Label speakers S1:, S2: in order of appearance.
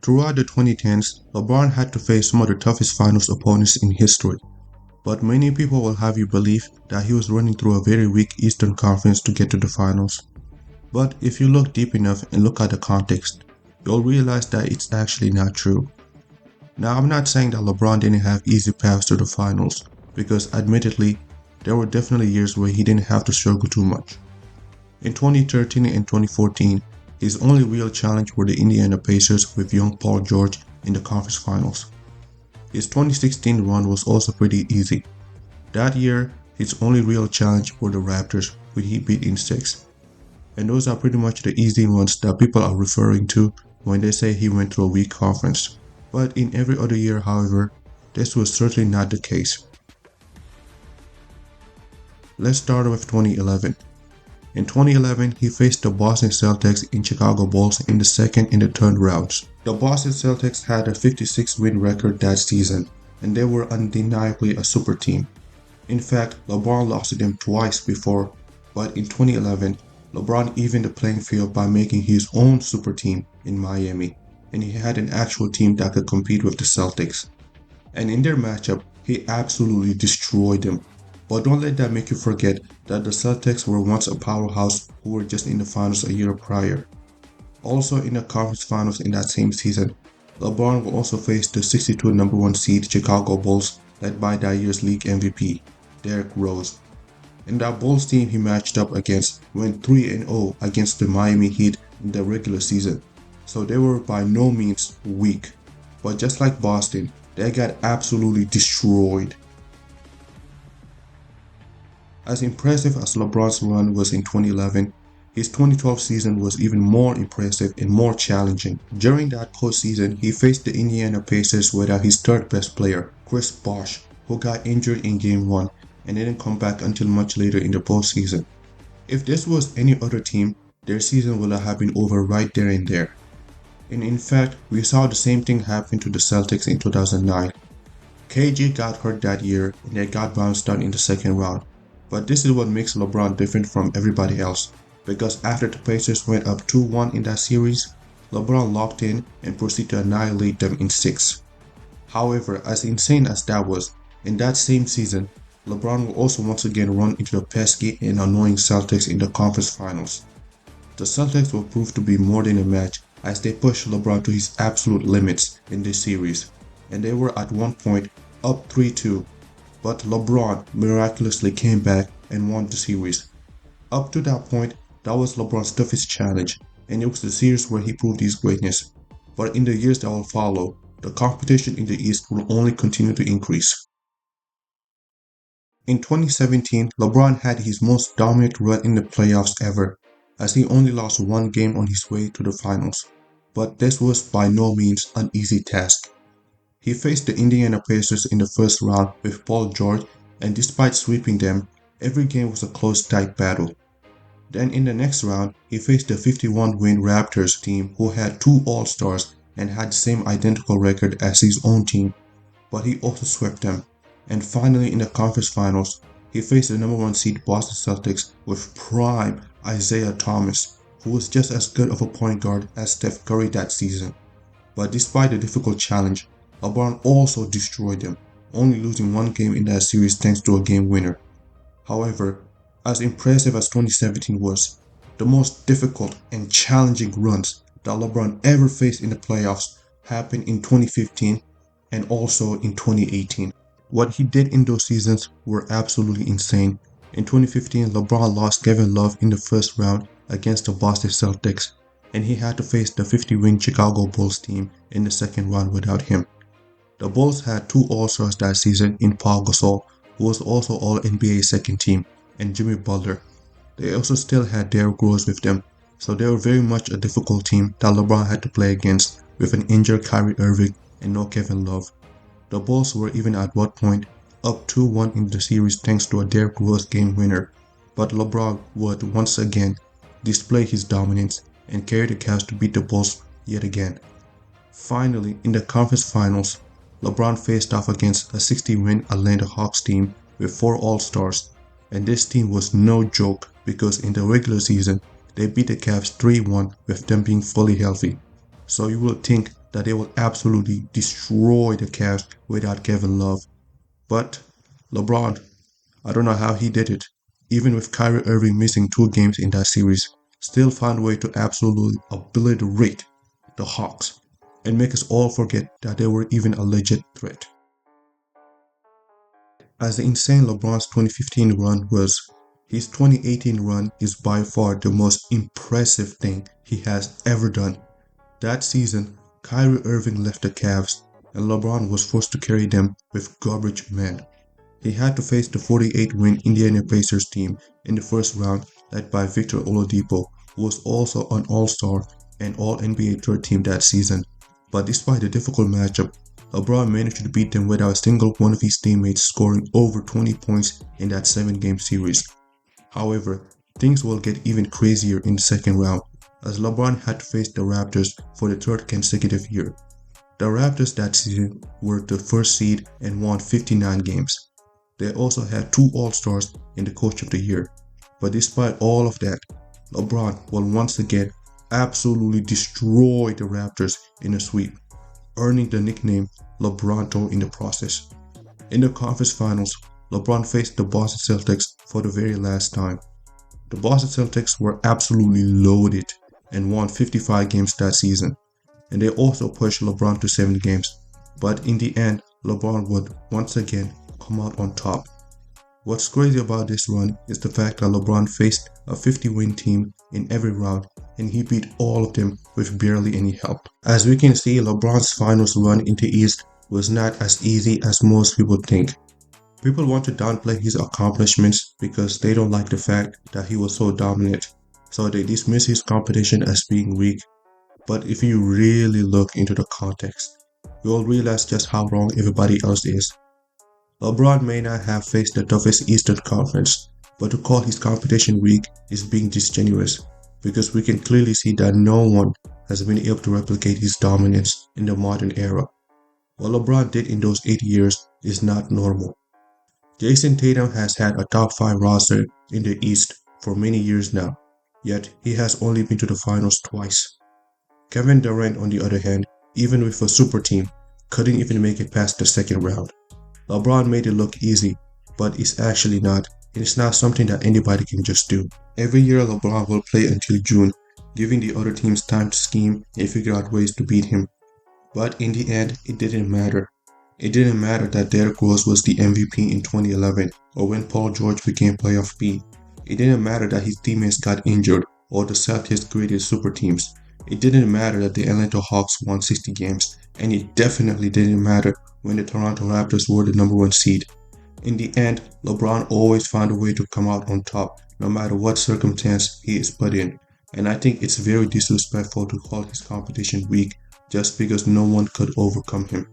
S1: Throughout the 2010s, LeBron had to face some of the toughest finals opponents in history, but many people will have you believe that he was running through a very weak Eastern Conference to get to the finals. But if you look deep enough and look at the context, you'll realize that it's actually not true. Now, I'm not saying that LeBron didn't have easy paths to the finals, because admittedly, there were definitely years where he didn't have to struggle too much. In 2013 and 2014, his only real challenge were the Indiana Pacers with young Paul George in the conference finals. His 2016 run was also pretty easy. That year, his only real challenge were the Raptors, which he beat in 6. And those are pretty much the easy ones that people are referring to when they say he went through a weak conference. But in every other year, however, this was certainly not the case. Let's start with 2011. In 2011, he faced the Boston Celtics in Chicago Bulls in the second and the third rounds. The Boston Celtics had a 56-win record that season, and they were undeniably a super team. In fact, LeBron lost to them twice before, but in 2011, LeBron evened the playing field by making his own super team in Miami, and he had an actual team that could compete with the Celtics. And in their matchup, he absolutely destroyed them. But don't let that make you forget that the Celtics were once a powerhouse who were just in the finals a year prior. Also in the conference finals in that same season, LeBron will also face the 62 number 1 seed Chicago Bulls led by that year's league MVP, Derrick Rose. And that Bulls team he matched up against went 3-0 against the Miami Heat in the regular season, so they were by no means weak. But just like Boston, they got absolutely destroyed. As impressive as LeBron's run was in 2011, his 2012 season was even more impressive and more challenging. During that postseason, he faced the Indiana Pacers without his third best player, Chris Bosh, who got injured in Game 1 and didn't come back until much later in the postseason. If this was any other team, their season would have been over right there and there. And in fact, we saw the same thing happen to the Celtics in 2009. KG got hurt that year and they got bounced out in the second round. But this is what makes LeBron different from everybody else, because after the Pacers went up 2-1 in that series, LeBron locked in and proceeded to annihilate them in 6. However, as insane as that was, in that same season, LeBron will also once again run into the pesky and annoying Celtics in the conference finals. The Celtics will prove to be more than a match as they pushed LeBron to his absolute limits in this series, and they were at one point up 3-2. But LeBron miraculously came back and won the series. Up to that point, that was LeBron's toughest challenge, and it was the series where he proved his greatness. But in the years that will follow, the competition in the East will only continue to increase. In 2017, LeBron had his most dominant run in the playoffs ever, as he only lost one game on his way to the finals. But this was by no means an easy task. He faced the Indiana Pacers in the first round with Paul George, and despite sweeping them, every game was a close, tight battle. Then in the next round, he faced the 51-win Raptors team who had 2 All-Stars and had the same identical record as his own team, but he also swept them. And finally in the conference finals, he faced the number 1 seed Boston Celtics with prime Isaiah Thomas, who was just as good of a point guard as Steph Curry that season. But despite the difficult challenge, LeBron also destroyed them, only losing one game in that series thanks to a game winner. However, as impressive as 2017 was, the most difficult and challenging runs that LeBron ever faced in the playoffs happened in 2015 and also in 2018. What he did in those seasons were absolutely insane. In 2015, LeBron lost Kevin Love in the first round against the Boston Celtics, and he had to face the 50-win Chicago Bulls team in the second round without him. The Bulls had 2 All-Stars that season in Paul Gasol, who was also All-NBA second team, and Jimmy Butler. They also still had Derrick Rose with them, so they were very much a difficult team that LeBron had to play against with an injured Kyrie Irving and no Kevin Love. The Bulls were even at one point up 2-1 in the series thanks to a Derrick Rose game winner, but LeBron would once again display his dominance and carry the Cavs to beat the Bulls yet again. Finally, in the conference finals, LeBron faced off against a 60-win Atlanta Hawks team with 4 All-Stars, and this team was no joke because in the regular season, they beat the Cavs 3-1 with them being fully healthy. So you would think that they will absolutely destroy the Cavs without Kevin Love. But LeBron, I don't know how he did it. Even with Kyrie Irving missing 2 games in that series, still found a way to absolutely obliterate the Hawks and make us all forget that they were even a legit threat. As the insane LeBron's 2015 run was, his 2018 run is by far the most impressive thing he has ever done. That season, Kyrie Irving left the Cavs, and LeBron was forced to carry them with garbage men. He had to face the 48-win Indiana Pacers team in the first round, led by Victor Oladipo, who was also an All-Star and All-NBA third team that season. But despite the difficult matchup, LeBron managed to beat them without a single one of his teammates scoring over 20 points in that 7-game series. However, things will get even crazier in the second round, as LeBron had to face the Raptors for the third consecutive year. The Raptors that season were the first seed and won 59 games. They also had 2 All-Stars in the Coach of the Year. But despite all of that, LeBron will once again absolutely destroy the Raptors in a sweep, earning the nickname LeBronto in the process. In the conference finals, LeBron faced the Boston Celtics for the very last time. The Boston Celtics were absolutely loaded and won 55 games that season, and they also pushed LeBron to 7 games. But in the end, LeBron would once again come out on top. What's crazy about this run is the fact that LeBron faced a 50-win team in every round, and he beat all of them with barely any help. As we can see, LeBron's finals run into East was not as easy as most people think. People want to downplay his accomplishments because they don't like the fact that he was so dominant, so they dismiss his competition as being weak. But if you really look into the context, you'll realize just how wrong everybody else is. LeBron may not have faced the toughest Eastern Conference, but to call his competition weak is being disingenuous, because we can clearly see that no one has been able to replicate his dominance in the modern era. What LeBron did in those 8 years is not normal. Jason Tatum has had a top 5 roster in the East for many years now, yet he has only been to the finals twice. Kevin Durant, on the other hand, even with a super team, couldn't even make it past the second round. LeBron made it look easy, but it's actually not, and it's not something that anybody can just do. Every year LeBron will play until June, giving the other teams time to scheme and figure out ways to beat him. But in the end, it didn't matter. It didn't matter that Derrick Rose was the MVP in 2011 or when Paul George became playoff P. It didn't matter that his teammates got injured or the Celtics created super teams. It didn't matter that the Atlanta Hawks won 60 games, and it definitely didn't matter when the Toronto Raptors were the number 1 seed. In the end, LeBron always found a way to come out on top, no matter what circumstance he is put in. And I think it's very disrespectful to call his competition weak just because no one could overcome him.